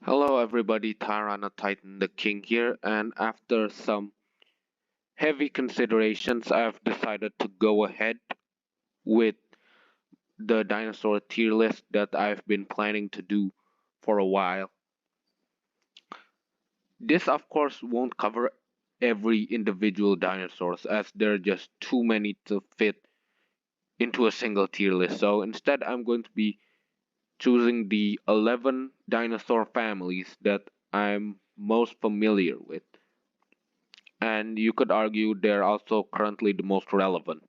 Hello everybody, Tyrana Titan the King here, and after some heavy considerations, I've decided to go ahead with the dinosaur tier list that I've been planning to do for a while. This, of course, won't cover every individual dinosaurs as there are just too many to fit into a single tier list. So instead, I'm going to be choosing the 11 dinosaur families that I'm most familiar with. And you could argue they're also currently the most relevant.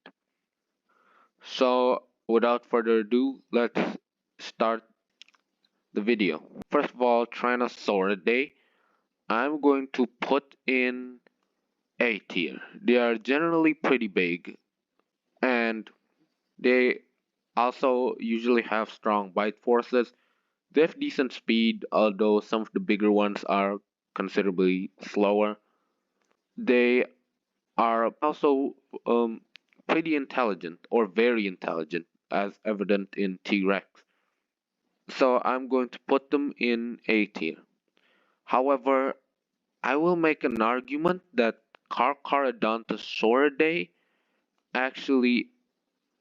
So, without further ado, let's start the video. First of all, Tyrannosauridae, I'm going to put in A tier. They are generally pretty big, and they also usually have strong bite forces. They have decent speed, although some of the bigger ones are considerably slower. They are also pretty intelligent or very intelligent, as evident in T Rex. So I'm going to put them in A tier. However, I will make an argument that Carcharodontosauridae actually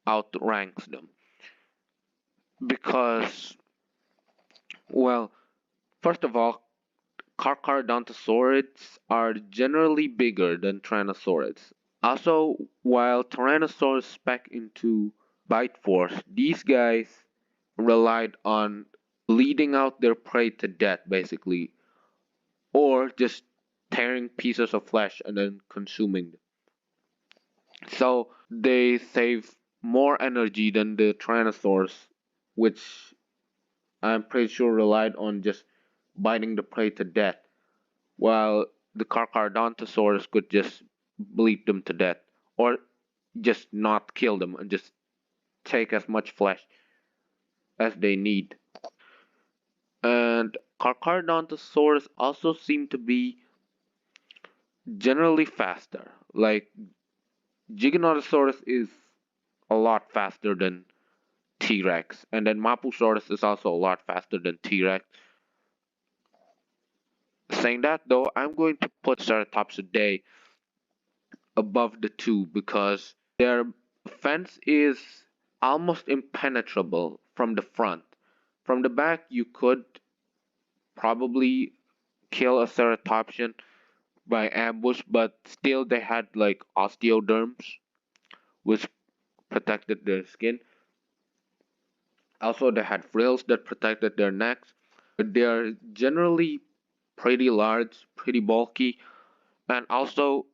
outranks them because, well, first of all, Carcharodontosaurids are generally bigger than Tyrannosaurids. Also, while Tyrannosaurs spec into bite force, these guys relied on bleeding out their prey to death, basically, or just tearing pieces of flesh and then consuming them. So they save more energy than the Tyrannosaurs, which I'm pretty sure relied on just biting the prey to death, while the Carcharodontosaurus could just bleed them to death, or just not kill them and just take as much flesh as they need. And Carcharodontosaurus also seem to be generally faster. Like Giganotosaurus is a lot faster than T Rex, and then Mapusaurus is also a lot faster than T Rex. Saying that though, I'm going to put Ceratopsidae above the two because their fence is almost impenetrable from the front. From the back, you could probably kill a ceratopsian by ambush, but still they had like osteoderms, which protected their skin. Also, they had frills that protected their necks. They are generally pretty large, pretty bulky, and also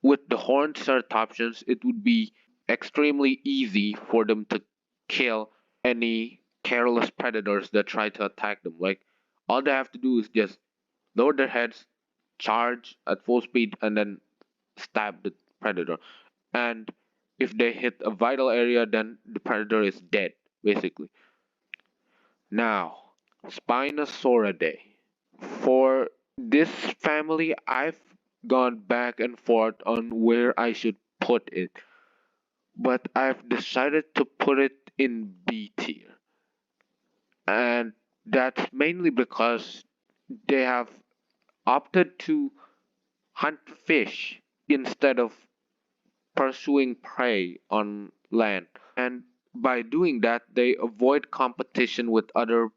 with the horned ceratopsians, it would be extremely easy for them to kill any careless predators that try to attack them. Like, all they have to do is just lower their heads, charge at full speed, and then stab the predator. And if they hit a vital area, then the predator is dead, basically. Now, Spinosauridae. For this family, I've gone back and forth on where I should put it, but I've decided to put it in B tier. And that's mainly because they have opted to hunt fish instead of pursuing prey on land. And by doing that, they avoid competition with other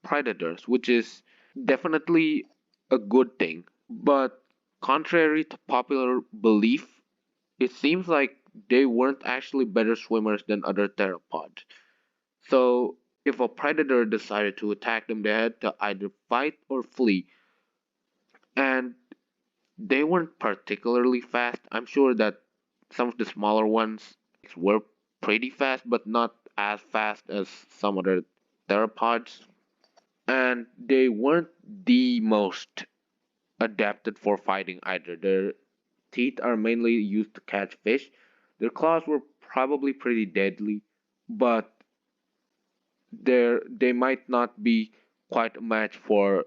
predators, which is definitely a good thing. But contrary to popular belief, it seems like they weren't actually better swimmers than other theropods. So if a predator decided to attack them, they had to either fight or flee. And they weren't particularly fast. I'm sure that some of the smaller ones were pretty fast, but not as fast as some other theropods. And they weren't the most adapted for fighting either. Their teeth are mainly used to catch fish. Their claws were probably pretty deadly, but they might not be quite a match for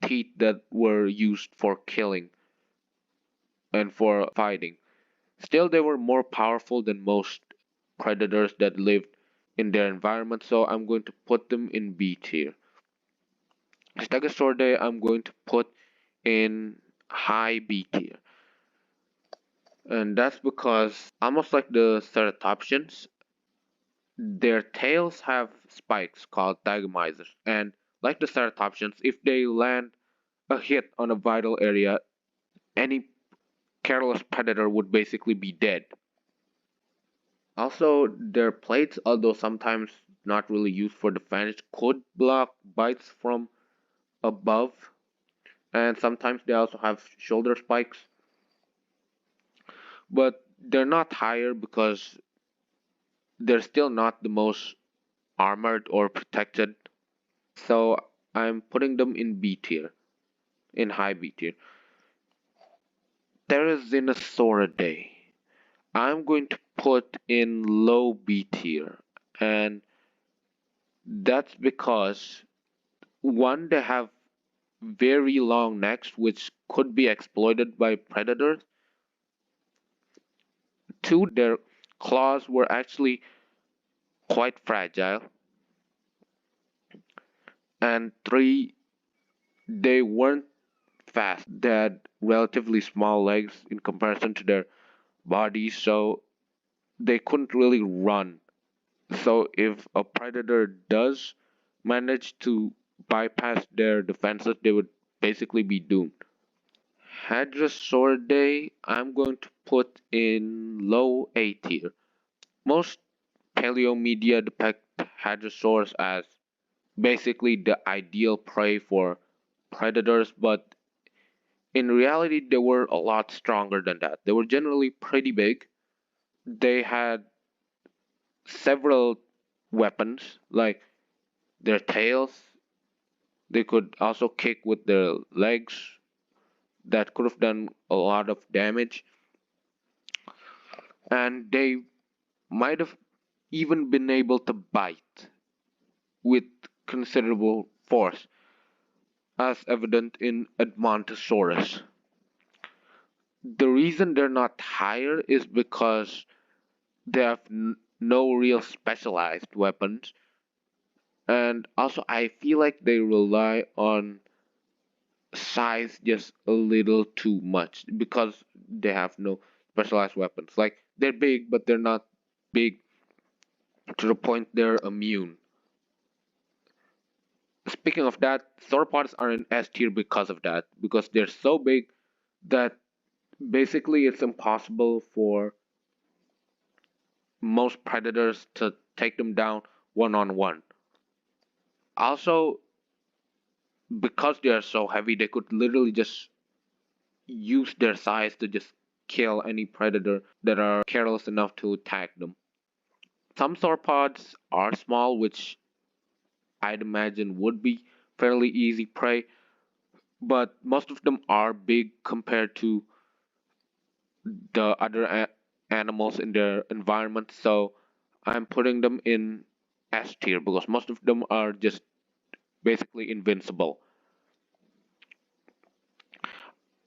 teeth that were used for killing and for fighting. Still, they were more powerful than most predators that lived in their environment, so I'm going to put them in B tier. Stegosauridae I'm going to put in high B tier. And that's because, almost like the ceratopsians, their tails have spikes called digamizers. And like the ceratopsians, if they land a hit on a vital area, any careless predator would basically be dead. Also, their plates, although sometimes not really used for defense, could block bites from above, and sometimes they also have shoulder spikes, but they're not higher because they're still not the most armored or protected. So I'm putting them in B tier, in high B tier. Therizinosauridae. I'm going to put in low B tier, and that's because one, they have very long necks which could be exploited by predators. Two, their claws were actually quite fragile. And three, they weren't fast. They had relatively small legs in comparison to their bodies, so they couldn't really run. So if a predator does manage to bypass their defenses, they would basically be doomed. Hadrosauridae, I'm going to put in low A tier. Most paleo media depict hadrosaurs as basically the ideal prey for predators, but in reality, they were a lot stronger than that. They were generally pretty big. They had several weapons, like their tails. They could also kick with their legs. That could have done a lot of damage. And they might have even been able to bite with considerable force, as evident in Edmontosaurus. The reason they're not higher is because they have no real specialized weapons, and also I feel like they rely on size just a little too much because they have no specialized weapons. Like they're big, but they're not big to the point they're immune. Speaking of that, sauropods are in S tier because of that, because they're so big that basically it's impossible for most predators to take them down one on one. Also, because they are so heavy, they could literally just use their size to just kill any predator that are careless enough to attack them. Some sauropods are small, which I'd imagine would be fairly easy prey, but most of them are big compared to the other animals in their environment, so I'm putting them in S tier because most of them are just basically invincible.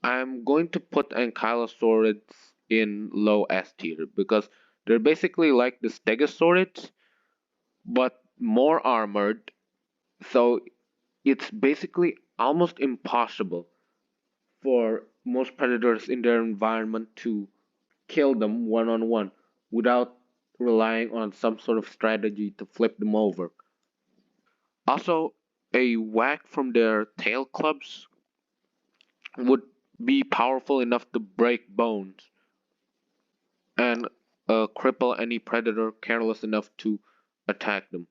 I'm going to put ankylosaurids in low S tier because they're basically like the stegosaurids but more armored, so it's basically almost impossible for most predators in their environment to kill them one on one without relying on some sort of strategy to flip them over. Also, a whack from their tail clubs would be powerful enough to break bones and cripple any predator careless enough to attack them.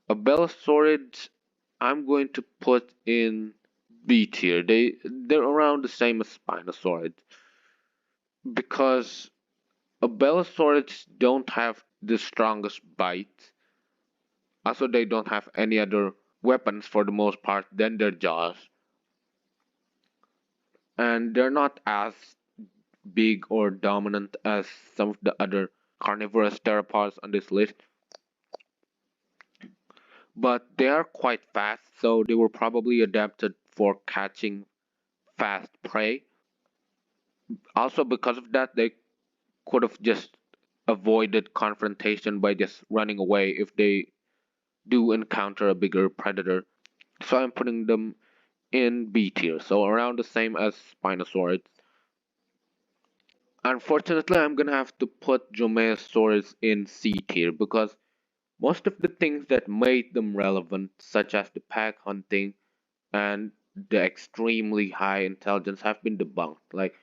Abelisaurids, I'm going to put in B tier. They're around the same as Spinosaurids because Abelisaurids don't have the strongest bite. Also, they don't have any other weapons for the most part than their jaws, and they're not as big or dominant as some of the other carnivorous theropods on this list. But they are quite fast, so they were probably adapted for catching fast prey. Also, because of that, they could have just avoided confrontation by just running away if they do encounter a bigger predator. So I'm putting them in B tier, so around the same as Spinosaurus. Unfortunately, I'm gonna have to put Dromaeosaurus in C tier because most of the things that made them relevant, such as the pack hunting and the extremely high intelligence, have been debunked. Like,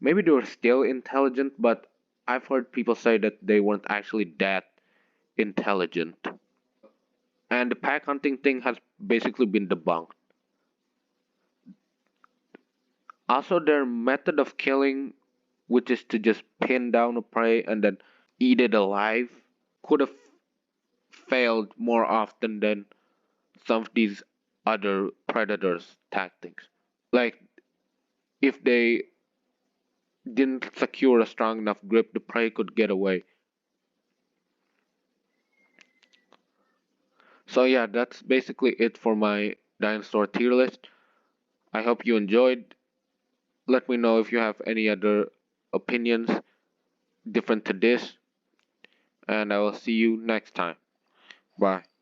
maybe they were still intelligent, but I've heard people say that they weren't actually that intelligent. And the pack hunting thing has basically been debunked. Also, their method of killing, which is to just pin down a prey and then eat it alive, could have failed more often than some of these other predators' tactics. Like, if they didn't secure a strong enough grip, the prey could get away. So, yeah, that's basically it for my dinosaur tier list. I hope you enjoyed. Let me know if you have any other opinions different to this, and I will see you next time. Bye.